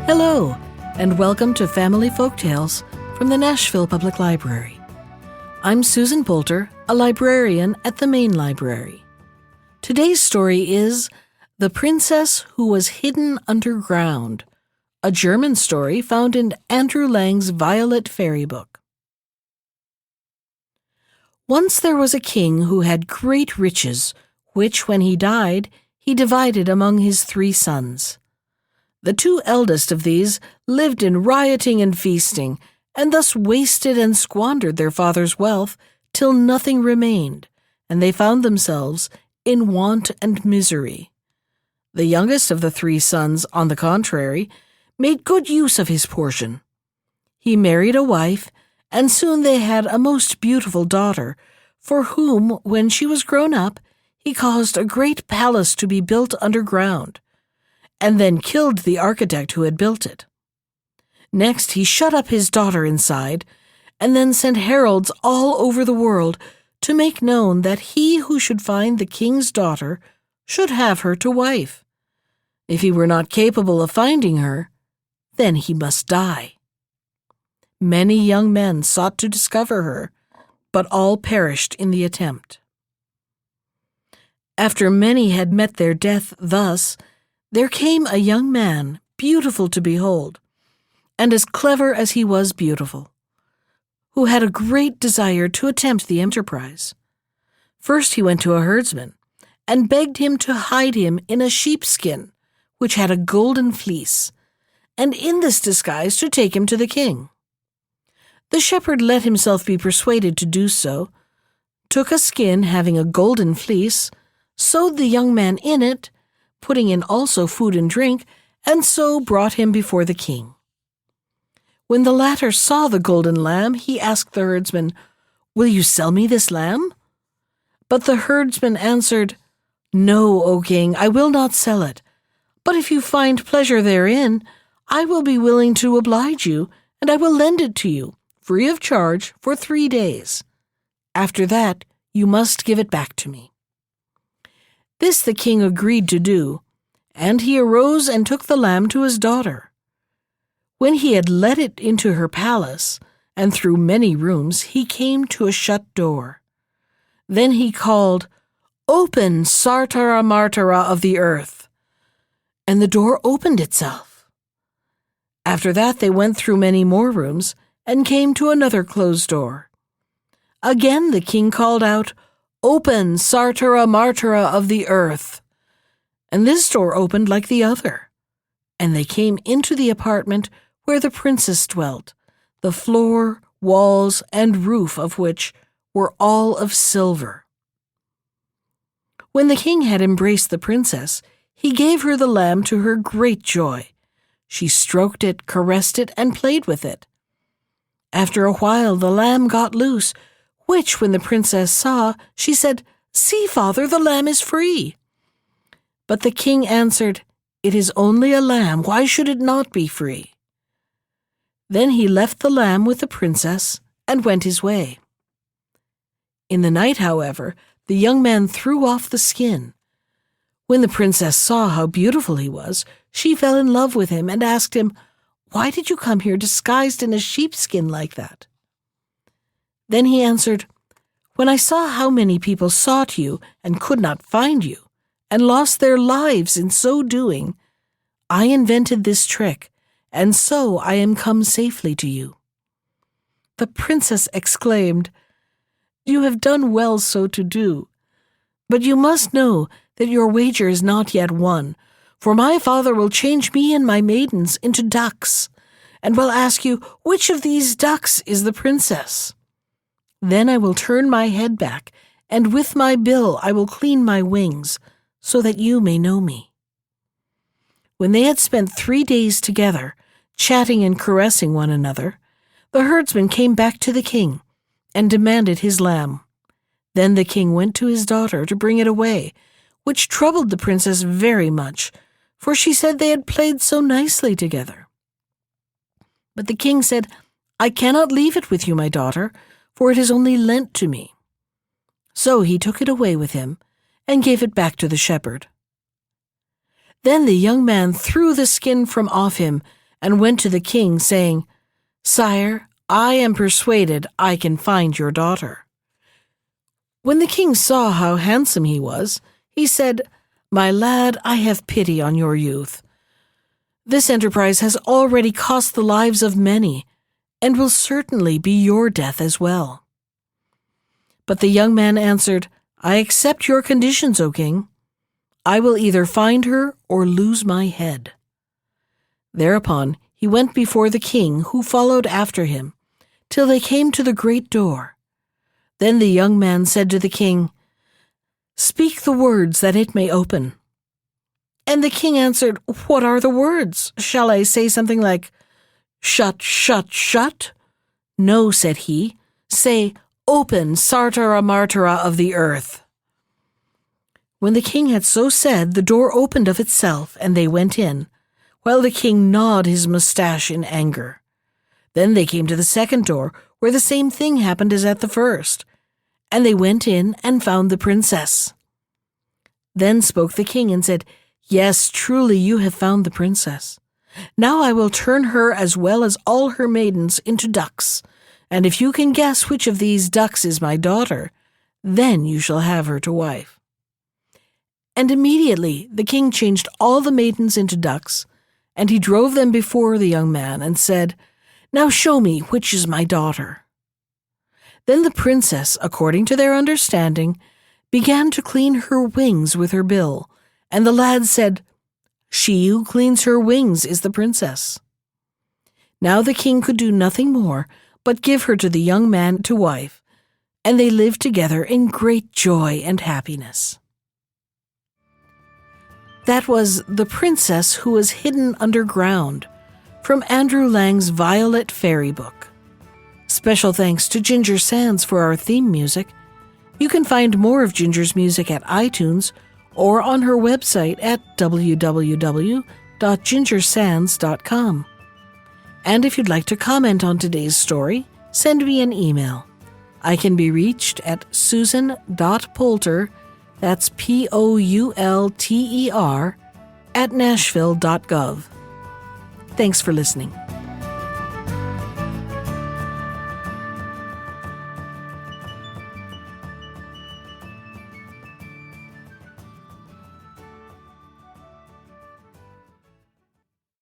Hello, and welcome to Family Folktales from the Nashville Public Library. I'm Susan Poulter, a librarian at the main library. Today's story is The Princess Who Was Hidden Underground, a German story found in Andrew Lang's Violet Fairy Book. Once there was a king who had great riches, which, when he died, he divided among his 3 sons. The 2 eldest of these lived in rioting and feasting, and thus wasted and squandered their father's wealth till nothing remained, and they found themselves in want and misery. The youngest of the 3 sons, on the contrary, made good use of his portion. He married a wife, and soon they had a most beautiful daughter, for whom, when she was grown up, he caused a great palace to be built underground, and then killed the architect who had built it. Next he shut up his daughter inside, and then sent heralds all over the world to make known that he who should find the king's daughter should have her to wife. If he were not capable of finding her, then he must die. Many young men sought to discover her, but all perished in the attempt. After many had met their death thus, there came a young man, beautiful to behold, and as clever as he was beautiful, who had a great desire to attempt the enterprise. First he went to a herdsman, and begged him to hide him in a sheepskin, which had a golden fleece, and in this disguise to take him to the king. The shepherd let himself be persuaded to do so, took a skin having a golden fleece, sewed the young man in it, putting in also food and drink, and so brought him before the king. When the latter saw the golden lamb, he asked the herdsman, "Will you sell me this lamb?" But the herdsman answered, "No, O king, I will not sell it. But if you find pleasure therein, I will be willing to oblige you, and I will lend it to you, free of charge, for 3 days. After that, you must give it back to me." This the king agreed to do, and he arose and took the lamb to his daughter. When he had led it into her palace, and through many rooms, he came to a shut door. Then he called, "Open, Sartara Martara of the earth," and the door opened itself. After that they went through many more rooms, and came to another closed door. Again the king called out, "Open, Sartara Martara of the earth," and this door opened like the other, and they came into the apartment where the princess dwelt, the floor, walls, and roof of which were all of silver. When the king had embraced the princess, he gave her the lamb to her great joy. She stroked it, caressed it, and played with it. After a while the lamb got loose, which, when the princess saw, she said, "See, father, the lamb is free." But the king answered, "It is only a lamb. Why should it not be free?" Then he left the lamb with the princess and went his way. In the night, however, the young man threw off the skin. When the princess saw how beautiful he was, she fell in love with him and asked him, "Why did you come here disguised in a sheepskin like that?" Then he answered, "When I saw how many people sought you and could not find you, and lost their lives in so doing, I invented this trick, and so I am come safely to you." The princess exclaimed, "You have done well so to do, but you must know that your wager is not yet won, for my father will change me and my maidens into ducks, and will ask you, which of these ducks is the princess? Then I will turn my head back, and with my bill I will clean my wings, so that you may know me." When they had spent 3 days together, chatting and caressing one another, the herdsman came back to the king, and demanded his lamb. Then the king went to his daughter to bring it away, which troubled the princess very much, for she said they had played so nicely together. But the king said, "I cannot leave it with you, my daughter, for it is only lent to me." So he took it away with him, and gave it back to the shepherd. Then the young man threw the skin from off him, and went to the king, saying, "Sire, I am persuaded I can find your daughter." When the king saw how handsome he was, he said, "My lad, I have pity on your youth. This enterprise has already cost the lives of many, and will certainly be your death as well." But the young man answered, "I accept your conditions, O king. I will either find her or lose my head." Thereupon he went before the king, who followed after him, till they came to the great door. Then the young man said to the king, "Speak the words that it may open." And the king answered, "What are the words? Shall I say something like, 'Shut, shut, shut'?" "No," said he. "Say, 'Open, Sartara Martara of the earth.'" When the king had so said, the door opened of itself, and they went in, while the king gnawed his mustache in anger. Then they came to the second door, where the same thing happened as at the first, and they went in and found the princess. Then spoke the king and said, "Yes, truly you have found the princess. Now I will turn her as well as all her maidens into ducks, and if you can guess which of these ducks is my daughter, then you shall have her to wife." And immediately the king changed all the maidens into ducks, and he drove them before the young man and said, "Now show me which is my daughter." Then the princess, according to their understanding, began to clean her wings with her bill, and the lad said, "She who cleans her wings is the princess." Now the king could do nothing more but give her to the young man to wife, and they lived together in great joy and happiness. That was The Princess Who Was Hidden Underground, from Andrew Lang's Violet Fairy Book. Special thanks to Ginger Sands for our theme music. You can find more of Ginger's music at iTunes or on her website at www.gingersands.com. And if you'd like to comment on today's story, send me an email. I can be reached at susan.poulter, that's Poulter, @nashville.gov. Thanks for listening.